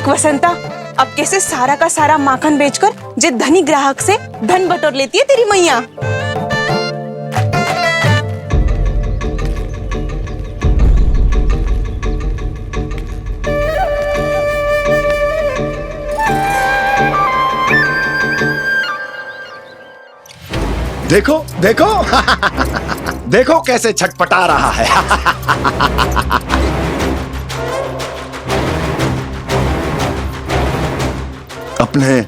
देख वसंता, अब कैसे सारा का सारा माखन बेचकर जे धनी ग्राहक से धन बटोर लेती है तेरी मैया। देखो देखो देखो कैसे छटपटा रहा है। अपने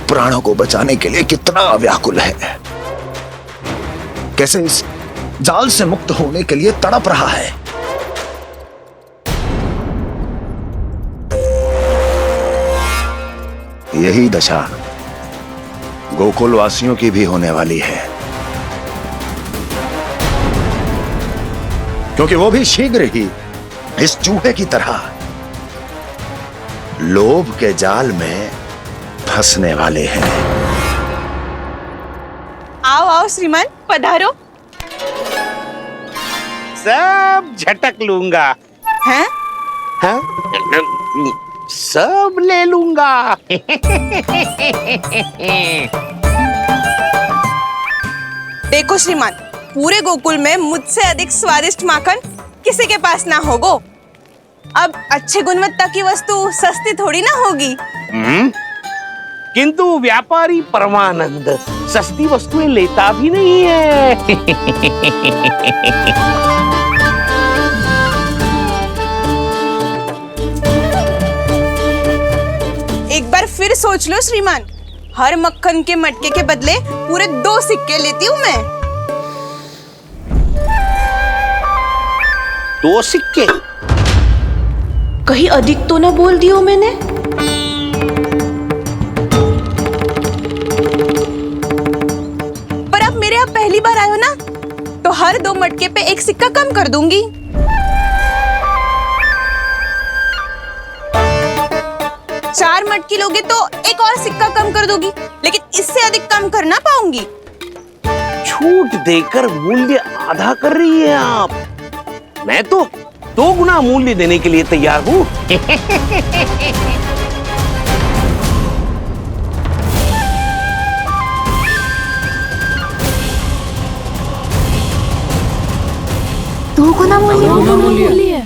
प्राणों को बचाने के लिए कितना व्याकुल है, कैसे इस जाल से मुक्त होने के लिए तड़प रहा है। यही दशा गोकुल वासियों की भी होने वाली है, क्योंकि वो भी शीघ्र ही इस चूहे की तरह लोभ के जाल में फंसने वाले हैं। आओ आओ श्रीमान, पधारो। सब झटक लूंगा। हैं? हाँ? सब ले लूंगा। देखो श्रीमान, पूरे गोकुल में मुझसे अधिक स्वादिष्ट माखन किसी के पास ना होगो। अब अच्छे गुणवत्ता की वस्तु सस्ती थोड़ी ना होगी। किंतु व्यापारी परमानंद सस्ती वस्तुएं लेता भी नहीं है। एक बार फिर सोच लो श्रीमान, हर मक्खन के मटके के बदले पूरे 2 सिक्के लेती हूँ मैं। 2 सिक्के? कहीं अधिक तो ना बोल दियो मैंने? पर अब मेरे यहाँ पहली बार आए हो ना, तो हर 2 मटके पे 1 सिक्का कम कर दूंगी। चार मटकी लोगे तो 1 और सिक्का कम कर दोगी, लेकिन इससे अधिक कम कर ना पाऊंगी। छूट देकर मूल्य आधा कर रही है आप। मैं तो 2 गुना मूल्य देने के लिए तैयार हूँ। दो गुना मूल्य?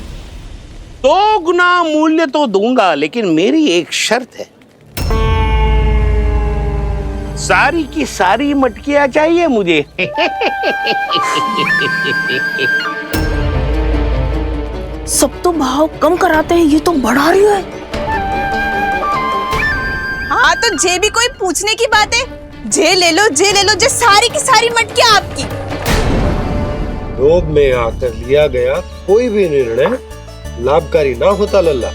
2 गुना मूल्य तो दूंगा, लेकिन मेरी एक शर्त है। सारी की सारी मटकियां चाहिए मुझे। सब तो भाव कम कराते हैं, ये तो बढ़ा रही है। हाँ तो जे भी कोई पूछने की बात है, जे ले लो, जे ले लो, जे सारी की सारी मटकियां आपकी। लोभ में आकर लिया गया कोई भी निर्णय लाभकारी ना होता लल्ला।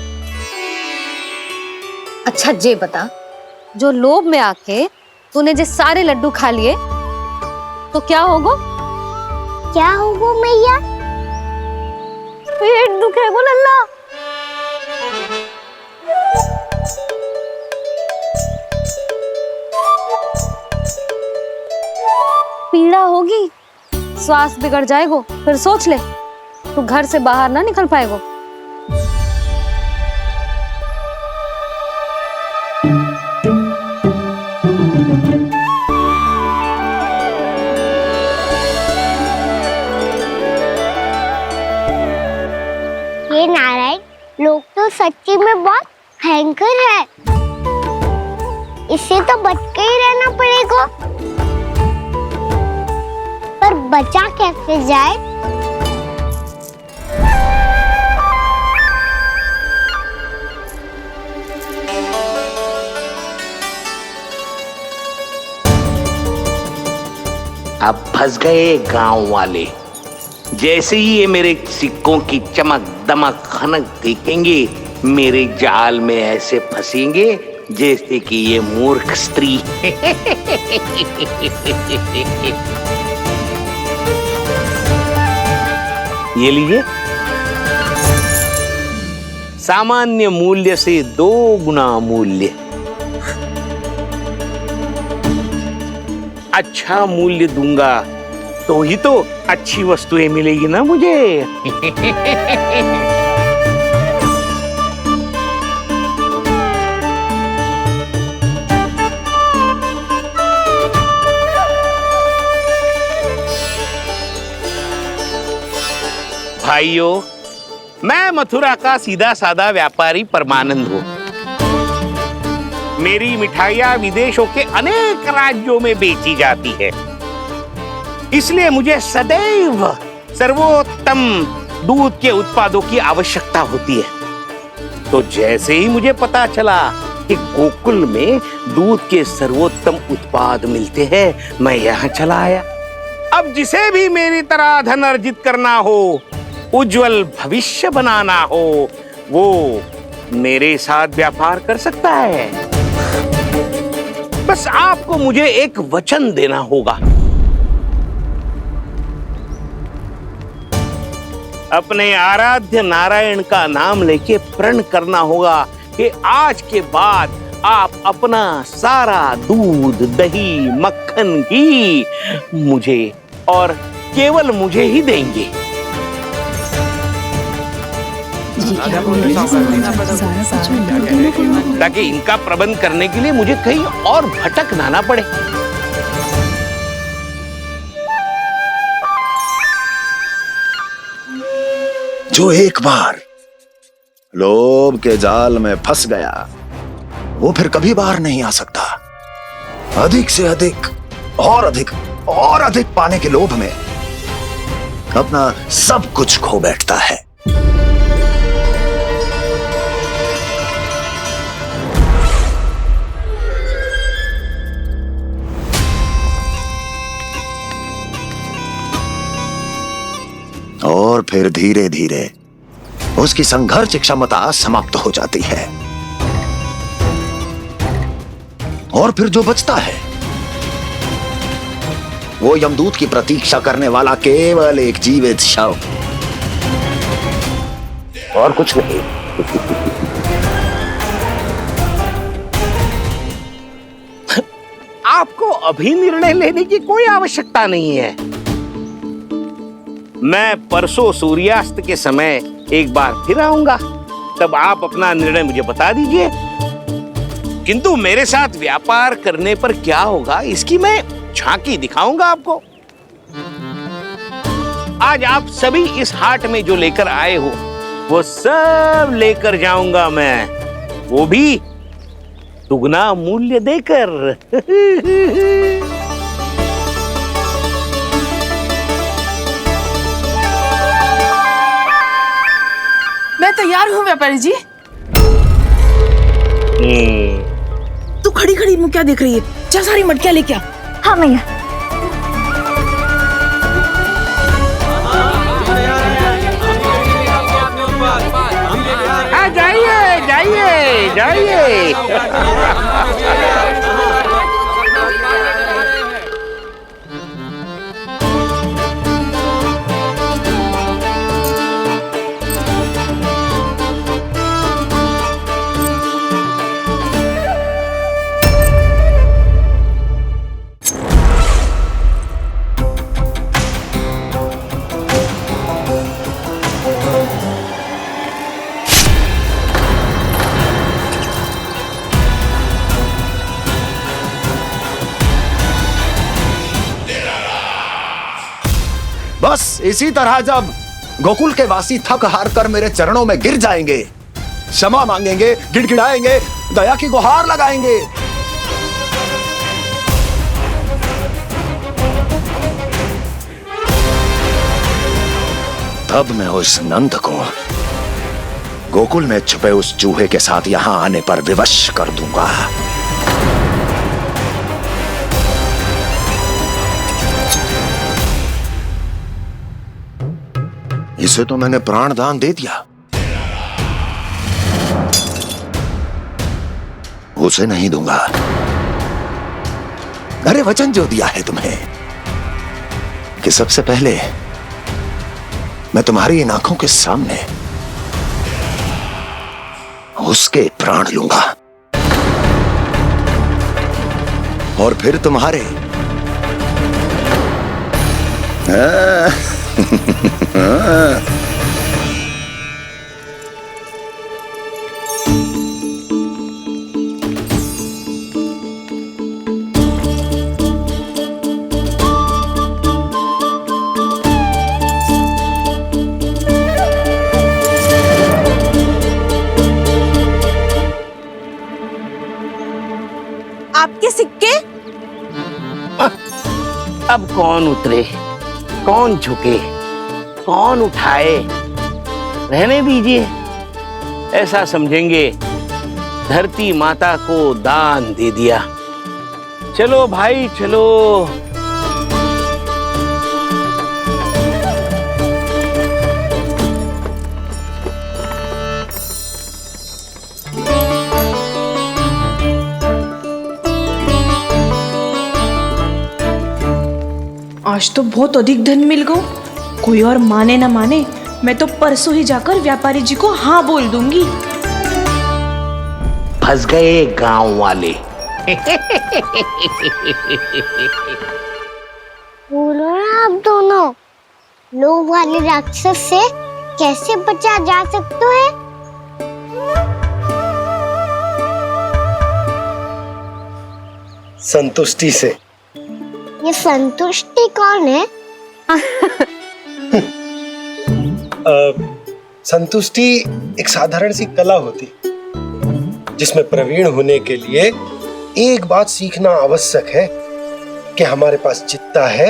अच्छा जे बता, जो लोभ में आके तूने जे सारे लड्डू खा लिए तो क्या होगा? क्या होगा मैया? पेट दुखेगा लल्ला। पीड़ा होगी, स्वास्थ्य बिगड़ जाएगा। फिर सोच ले, तू घर से बाहर ना निकल पाएगा। ये नारायण लोग तो सच्ची में बहुत भयंकर है, इससे तो बच के ही रहना पड़ेगा। पर बचा कैसे जाए? अब फंस गए गांव वाले। जैसे ही ये मेरे सिक्कों की चमक दमक खनक देखेंगे, मेरे जाल में ऐसे फंसेंगे जैसे कि ये मूर्ख स्त्री। ये लीजिए, सामान्य मूल्य से 2 गुना मूल्य। अच्छा मूल्य दूंगा तो ही तो अच्छी वस्तुएं मिलेगी ना मुझे। भाइयों, मैं मथुरा का सीधा साधा व्यापारी परमानंद हूँ। मेरी मिठाइयाँ विदेशों के अनेक राज्यों में बेची जाती है, इसलिए मुझे सदैव सर्वोत्तम दूध के उत्पादों की आवश्यकता होती है। तो जैसे ही मुझे पता चला कि गोकुल में दूध के सर्वोत्तम उत्पाद मिलते हैं, मैं यहाँ चला आया। अब जिसे भी मेरी तरह धन अर्जित करना हो, उज्जवल भविष्य बनाना हो, वो मेरे साथ व्यापार कर सकता है। बस आपको मुझे एक वचन देना होगा। अपने आराध्य नारायण का नाम लेके प्रण करना होगा कि आज के बाद आप अपना सारा दूध, दही, मक्खन, घी मुझे और केवल मुझे ही देंगे। ताकि इनका प्रबंध करने के लिए मुझे कहीं और भटकना ना पड़े। जो एक बार लोभ के जाल में फंस गया, वो फिर कभी बाहर नहीं आ सकता। अधिक से अधिक और अधिक और अधिक पाने के लोभ में अपना सब कुछ खो बैठता है। और फिर धीरे धीरे उसकी संघर्ष क्षमता समाप्त हो जाती है, और फिर जो बचता है वो यमदूत की प्रतीक्षा करने वाला केवल एक जीवित शव, और कुछ नहीं। आपको अभी निर्णय लेने की कोई आवश्यकता नहीं है। मैं परसों सूर्यास्त के समय एक बार फिर आऊंगा, तब आप अपना निर्णय मुझे बता दीजिए। किंतु मेरे साथ व्यापार करने पर क्या होगा, इसकी मैं झांकी दिखाऊंगा आपको। आज आप सभी इस हाट में जो लेकर आए हो, वो सब लेकर जाऊंगा मैं, वो भी दुगना मूल्य देकर। मैं तैयार हूँ व्यापारी जी। तू खड़ी खड़ी मुँह क्या देख रही है? जा सारी मटकियाँ लेके आ। हाँ मैया। जाइए जाइए जाइए। बस इसी तरह जब गोकुल के वासी थक हार कर मेरे चरणों में गिर जाएंगे, क्षमा मांगेंगे, गिड़गिड़ाएंगे, दया की गुहार लगाएंगे, तब मैं उस नंद को गोकुल में छुपे उस चूहे के साथ यहां आने पर विवश कर दूंगा। इसे तो मैंने प्राण दान दे दिया, उसे नहीं दूंगा। अरे वचन जो दिया है तुम्हें कि सबसे पहले मैं तुम्हारी इन आंखों के सामने उसके प्राण लूंगा, और फिर तुम्हारे अब कौन उतरे, कौन झुके, कौन उठाए, रहने दीजिए। ऐसा समझेंगे धरती माता को दान दे दिया। चलो भाई चलो। आज तो बहुत अधिक धन मिल गो। कोई और माने ना माने, मैं तो परसों ही जाकर व्यापारी जी को हाँ बोल दूंगी। फंस गए गांव वाले। बोलो ना आप दोनों, लोभ वाले राक्षस से कैसे बचा जा सकता है? संतुष्टि से। ये संतुष्टि कौन है? संतुष्टि एक साधारण सी कला होती जिसमें प्रवीण होने के लिए एक बात सीखना आवश्यक है कि हमारे पास जितना है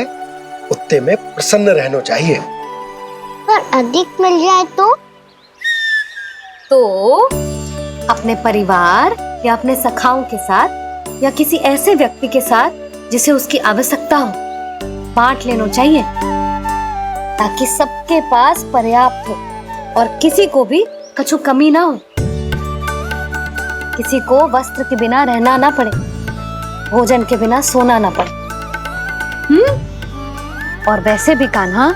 उतने में प्रसन्न रहना चाहिए। पर अधिक मिल जाए तो अपने परिवार या अपने सखाओं के साथ या किसी ऐसे व्यक्ति के साथ जिसे उसकी आवश्यकता हो बांट लेना चाहिए, ताकि सबके पास पर्याप्त हो और किसी को भी कछु कमी ना हो, किसी को वस्त्र के बिना रहना ना पड़े, भोजन के बिना सोना ना पड़े। और वैसे भी कान्हा,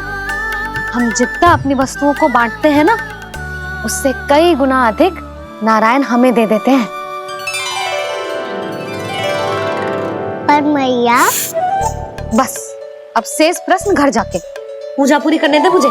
हम जितना अपनी वस्तुओं को बांटते हैं ना, उससे कई गुना अधिक नारायण हमें दे देते हैं। पर मैया, बस अब शेष प्रश्न घर जाके पूजा पूरी करने दे मुझे।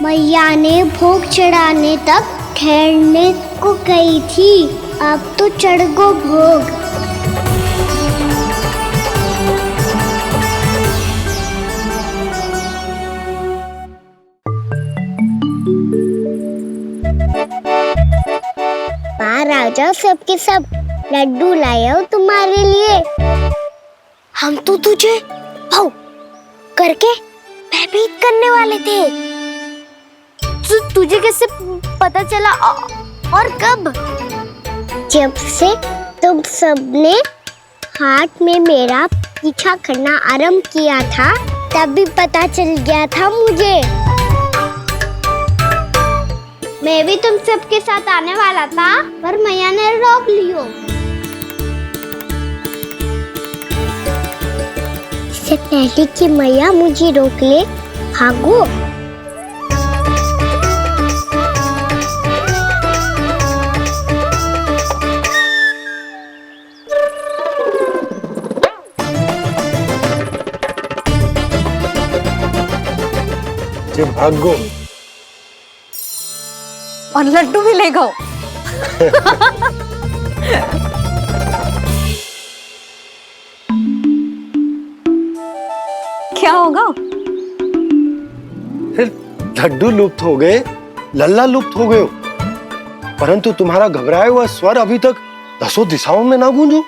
मैया ने भोग चढ़ाने तक ठहरने को कही थी, अब तो चढ़ गो भोग। बाहर आ जाओ, सबके सब लड्डू लाए हो तुम्हारे लिए। हम तो तुझे भाव करके भयभीत करने वाले थे। तुझे कैसे पता चला और कब? जब से तुम सबने हाथ में मेरा पीछा करना आरंभ किया था, तभी पता चल गया था मुझे। मैं भी तुम सबके साथ आने वाला था, पर मैया ने रोक लियो। इससे पहले कि मैया मुझे रोक ले, भागो। भागो और लड्डू भी ले गो। क्या होगा? फिर लड्डू लुप्त हो गए, लल्ला लुप्त हो गए, परंतु तुम्हारा घबराया हुआ स्वर अभी तक 10 दिशाओं में ना गूंजो।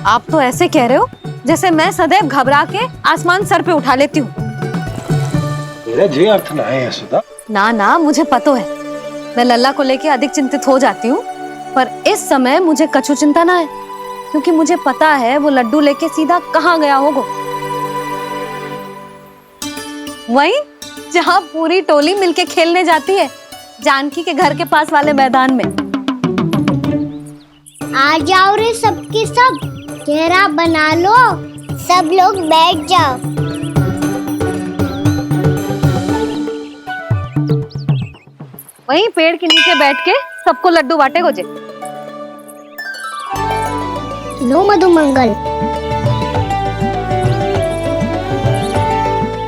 आप तो ऐसे कह रहे हो जैसे मैं सदैव घबरा के आसमान सर पे उठा लेती हूँ। मेरा जे अर्थ ना है यशोदा। ना ना, मुझे पता है, मैं लल्ला को लेके अधिक चिंतित हो जाती हूँ, पर इस समय मुझे कछु चिंता ना है, क्योंकि मुझे पता है वो लड्डू लेके सीधा कहाँ गया होगा। वहीं जहाँ पूरी टोली मिलके खेलने जाती है, जानकी के घर के पास वाले मैदान में। आ जाओ रे सबके सब, घेरा बना लो, सब लोग बैठ जाओ। वहीं पेड़ के नीचे बैठ के सबको लड्डू बांटे गोजे। लो मधुमंगल,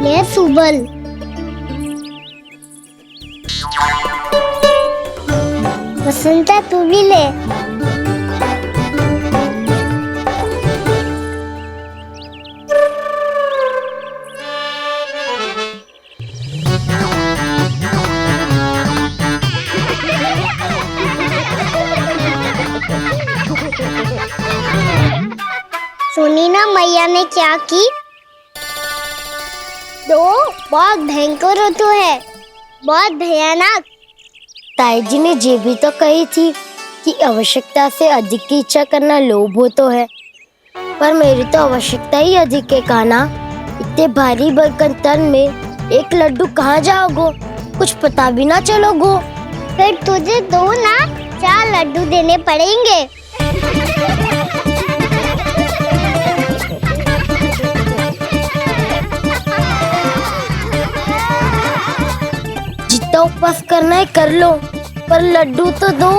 ले सुबल, वसंता तू भी ले। सुनी ना मैया ने क्या की? तो बहुत भयंकर हो तो है, बहुत भयानक। ताई जी ने ये भी तो कही थी कि आवश्यकता से अधिक की इच्छा करना लोभ हो तो है, पर मेरी तो आवश्यकता ही अधिक है कान्हा। इतने भारी भरकम तन में एक लड्डू कहाँ जाओगो, कुछ पता भी ना चलोगो। फिर तुझे 2 ना 4 लड्डू देने पड़ेंगे। जितना उपवास करना है कर लो, पर लड्डू तो दो।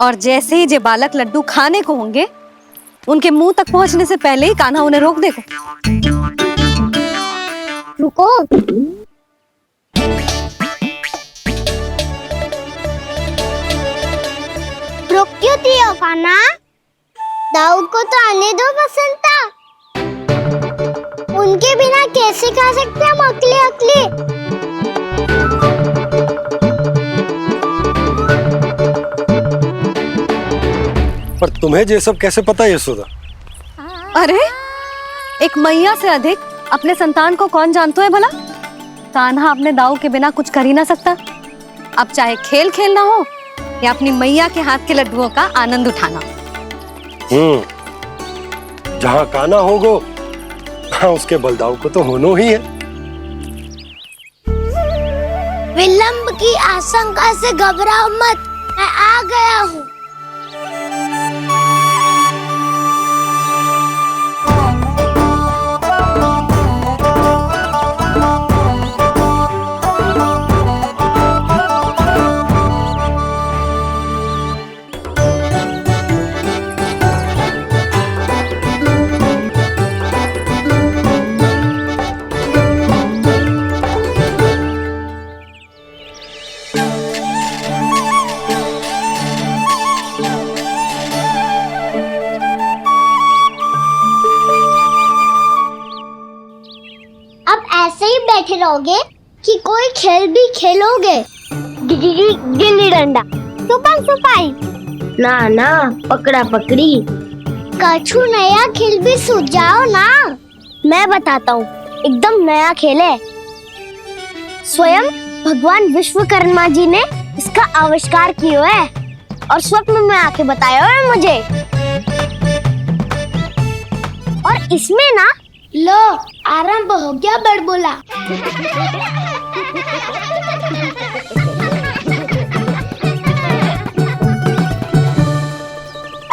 और जैसे ही जे बालक लड्डू खाने को होंगे, उनके मुंह तक पहुंचने से पहले ही कान्हा उन्हें रोक देगा। रुको। रुक क्यों दियो कान्हा? दाऊद को तो आने दो बसंता। उनके बिना कैसे खा सकते हम अकेले अकेले? पर तुम्हें ये सब कैसे पता यशोदा? अरे, एक मैया से अधिक अपने संतान को कौन जानता है भला? कान्हा अपने दाऊ के बिना कुछ कर ही ना सकता। अब चाहे खेल खेलना हो या अपनी मैया के हाथ के लड्डुओं का आनंद उठाना। जहाँ कान्हा होगो, हाँ उसके बलदाऊ को तो होनो ही है। विलंब की आशंका से घबराओ मत, मैं आ गया हूँ। बैठे रहोगे कि कोई खेल भी खेलोगे? गिल्ली डंडा, छुपन छुपाई, ना पकड़ा पकड़ी, कछु नया खेल भी सुझाओ ना। मैं बताता हूँ, एकदम नया खेल है। स्वयं भगवान विश्वकर्मा जी ने इसका आविष्कार किया है और स्वप्न में आके बताया है मुझे। और इसमें ना लो आरंभ हो गया बड़बोला।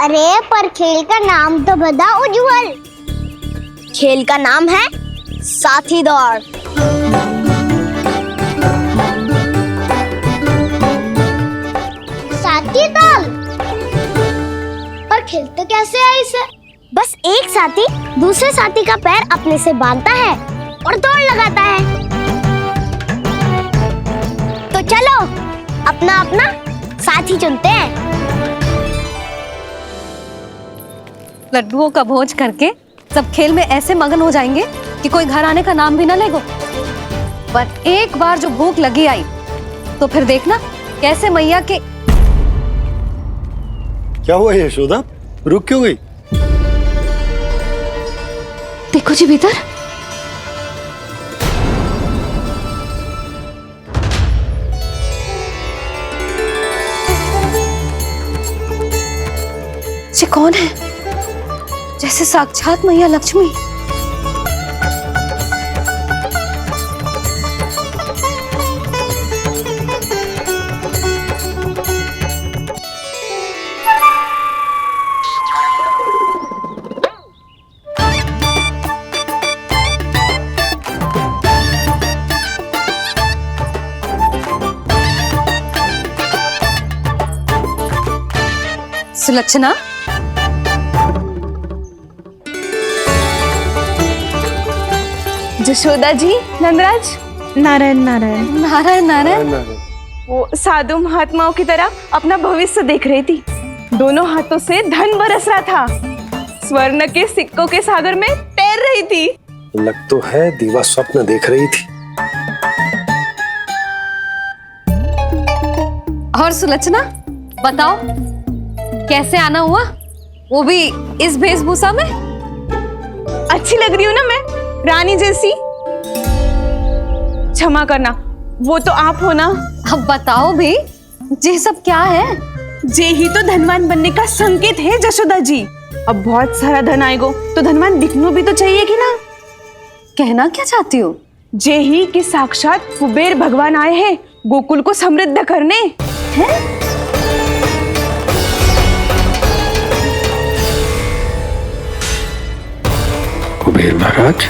अरे पर खेल का नाम तो बता उज्जवल। खेल का नाम है साथी दौड़। साथी दौड़? पर खेलते कैसे है इसे? बस एक साथी दूसरे साथी का पैर अपने से बांधता है और दौड़ लगाता है। तो चलो अपना अपना साथी चुनते हैं। लड्डुओं का भोज करके सब खेल में ऐसे मगन हो जाएंगे कि कोई घर आने का नाम भी ना लेगो। पर एक बार जो भूख लगी आई तो फिर देखना कैसे मैया के। क्या हुआ यशोदा, रुक क्यों गई? देखो जी भीतर। ये कौन है? जैसे साक्षात मैया लक्ष्मी। सुलक्षणा, जशोदा जी, नंदराज, नारायण नारायण। नारायण नारायण। वो साधु महात्माओं की तरह अपना भविष्य देख रही थी। दोनों हाथों से धन बरस रहा था, स्वर्ण के सिक्कों के सागर में तैर रही थी। लग तो है दीवा स्वप्न देख रही थी। और सुलक्षणा बताओ, कैसे आना हुआ, वो भी इस वेशभूषा में? अच्छी लग रही हूँ ना मैं, रानी जैसी? क्षमा करना, वो तो आप हो ना। अब बताओ भी, ये सब क्या है? जे ही तो धनवान बनने का संकेत है जशोदा जी। अब बहुत सारा धन आएगो तो धनवान दिखना भी तो चाहिए कि ना। कहना क्या चाहती हो? जे ही कि साक्षात कुबेर भगवान आए हैं गोकुल को समृद्ध करने। हैं? कुबेर महाराज